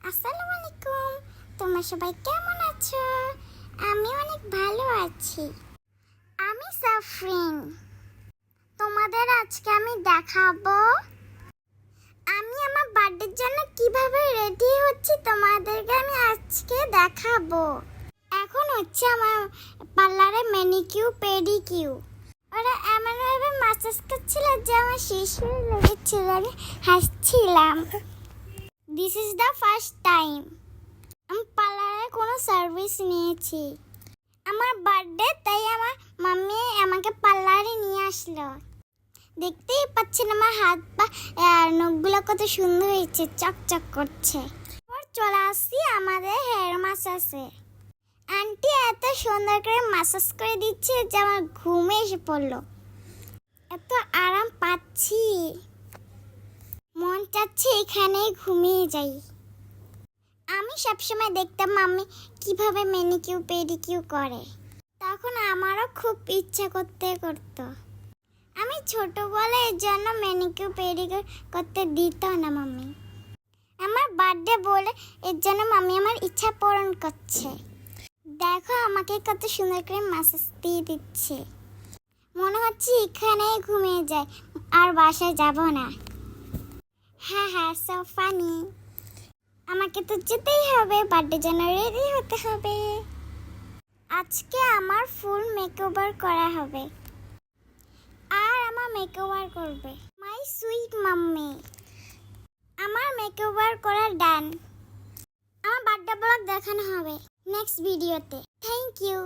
আসসালামু আলাইকুম। তোমরা সবাই কেমন আছো? আমি অনেক ভালো আছি। আমি সাফরিন। তোমাদের আজকে আমি দেখাবো আমি আমার বার্থডের জন্য কিভাবে রেডি হচ্ছি, তোমাদেরকে আমি আজকে দেখাবো। এখন হচ্ছে আমার পার্লারে ম্যানিকিউ পেডিকিউ। ওরা এমনভাবে মাসাজ করছিল যে আমার শিশু লেগেছিল, আমি হাসছিলাম। This is the first time আমি পার্লারে কোনো সার্ভিস নিয়েছি। আমার বার্থডে, তাই আমার মাম্মি আমাকে পার্লারে নিয়ে আসলো। দেখতেই পাচ্ছেন আমার হাত পা নখগুলো কত সুন্দর হয়েছে, চকচক করছে। এবার চলে আসছি আমাদের হেয়ার মাসাজে। আন্টি এত সুন্দর করে মাসাজ করে দিচ্ছে যে আমার ঘুমে এসে পড়লো। এত আরাম পাচ্ছি, মন চাচ্ছে এখানেই ঘুমিয়ে যাই। আমি সবসময় দেখতাম মাম্মি কিভাবে ম্যানিকিউ পেডিকিউ করে, তখন আমারও খুব ইচ্ছা করতো। আমি ছোট বলে এর জন্য ম্যানিকিউ পেডিকিউ করতে দিত না মাম্মি। আমার বার্থডে বলে এর জন্য মাম্মি আমার ইচ্ছা পূরণ করছে। দেখো আমাকে কত সুন্দর করে মাসাজ দিয়ে দিচ্ছে। মনে হচ্ছে এখানেই ঘুমিয়ে যাই, আর বাসায় যাব না। হ্যাঁ, সো ফানি। আমাকে তো যেতেই হবে, বার্থডের জন্য রেডি হতে হবে। আজকে আমার ফুল মেকওভার করা হবে, আর আমার মেকওভার করবে মাই সুইট মাম্মি। আমার মেকওভার করা ডান। আমার বার্থডে ব্লগ দেখানো হবে নেক্সট ভিডিওতে। Thank you.